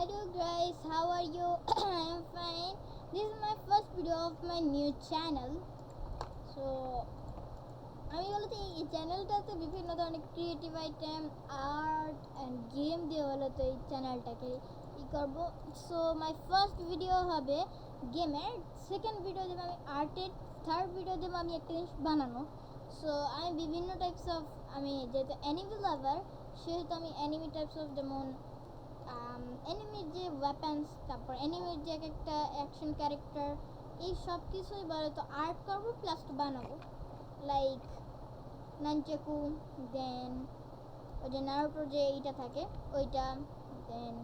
Hello guys, how are you? I am fine. This is my first video of my new channel. So আমি বলতে এই চ্যানেলটাতে বিভিন্ন ধরনের creative item art and game দিয়ে বলতে এই চ্যানেলটাকে করব। সো মাই ফার্স্ট ভিডিও হবে গেমের, সেকেন্ড ভিডিও দেবো আমি আর্টের, থার্ড ভিডিও দেবো আমি একটা জিনিস বানানো। সো আমি বিভিন্ন টাইপস অফ, আমি যেহেতু অ্যানিমি লাভার সেহেতু আমি অ্যানিমি টাইপস অফ, যেমন এনিমির যে ওয়েপন্স, তারপর এনিমির যে একটা অ্যাকশন ক্যারেক্টার, এই সব কিছুই বলে তো আর্ট করবো প্লাস তো বানাবো। লাইক নানচাকু, দেন ওই যে নারুটোর যে এইটা থাকে ওইটা, দেন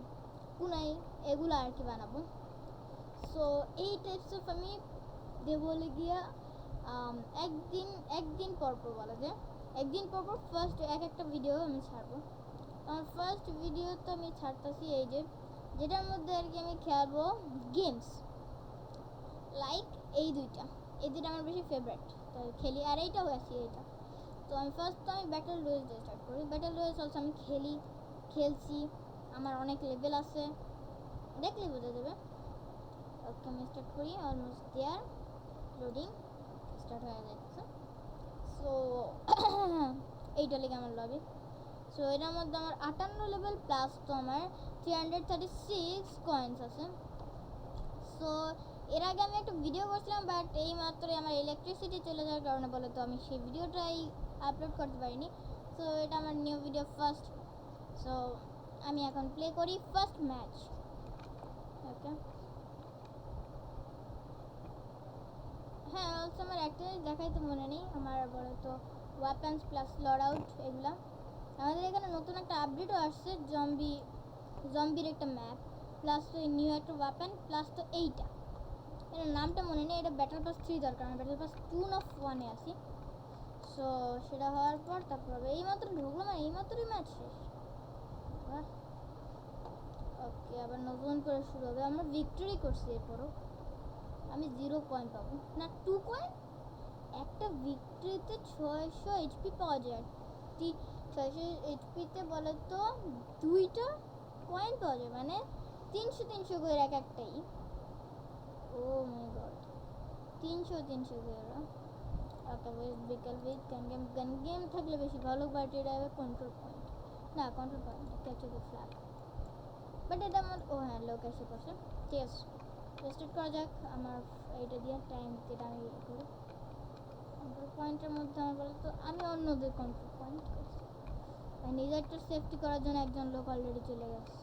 কুনাই, এগুলো আর কি বানাবো। সো এই টাইপস অফ আমি দেবো গিয়া একদিন পর বলা যায়, একদিন পর ফার্স্ট একটা ভিডিও আমি ছাড়বো। আমার ফার্স্ট ভিডিও তো আমি ছাড়তেছি এই যে, যেটার মধ্যে আর কি আমি খেলবো গেমস, লাইক এই দুইটা আমার বেশি ফেভারিট, তো খেলি। আর এইটাও আছে এইটা। তো আমি ফার্স্ট তো আমি ব্যাটল রয়েল দিয়ে স্টার্ট করি। ব্যাটল রয়েল অলসো আমি খেলছি, আমার অনেক লেভেল আছে, দেখলেই বোঝা যাবে। ওকে আমি স্টার্ট করি, অলমোস্ট দেয়ার, লোডিং স্টার্ট হয়ে যাচ্ছে। সো এইটা লেগে আমার লবি। সো এটার মধ্যে আমার 58 লেভেল প্লাস তো আমার 336 কয়েন্স আছে। সো এর আগে আমি একটা ভিডিও করছিলাম, বাট এই মাত্রই আমার ইলেকট্রিসিটি চলে যাওয়ার কারণে বলে তো আমি সেই ভিডিওটাই আপলোড করতে পারিনি। সো এটা আমার নিউ ভিডিও ফার্স্ট। সো আমি এখন প্লে করি ফার্স্ট ম্যাচ। ওকে, হ্যাঁ, অলসো আমার একটা জিনিস দেখাই তো মনে নেই, আমার বলে তো ওয়েপন্স প্লাস লড আউট এগুলা। আমাদের এখানে নতুন একটা আপডেটও আসছে, জম্বির একটা ম্যাপ, প্লাস তো নিউ একটা ওয়েপন, প্লাস তো এইটা, এর নামটা মনে নেই। এটা ব্যাটল পাস 3 দরকার, আমি ব্যাটল পাস 2 না 1-এ আছি। সো সেটা হওয়ার পর তারপর হবে, এইমাত্র ঢুকলাম আর এইমাত্রই ম্যাচ শেষ। ওকে, আবার নতুন করে শুরু হবে। আমরা ভিক্টরি করছি, এরপরও আমি 0 কয়েন পাবো না, 2 কয়েন। একটা ভিক্টরিতে 600 এইচপি পাওয়া যায়, 600 এইচপিতে বলে তো 2টা কয়েন পাওয়া যায়, মানে 300 করে এক একটাই। ও মাই গড, 300 করে। ওকে, বিকেল উইথ গান গেম থাকলে বেশি ভালো, বাট এটা হবে কন্ট্রোল পয়েন্ট, না control point catch the flag, but এটা আমার, ও হ্যাঁ, লোক এসে পড়ছে। ঠিক আছে, স্টার্ট করা যাক। আমার এইটা দিয়ে টাইম যেটা আমি করি কন্ট্রোল পয়েন্টের মধ্যে আমার বলে তো আমি অন্যদের কন্ট্রোল পয়েন্ট করছি, নিজেরটা সেফটি করার জন্য একজন লোক অলরেডি চলে গেছে।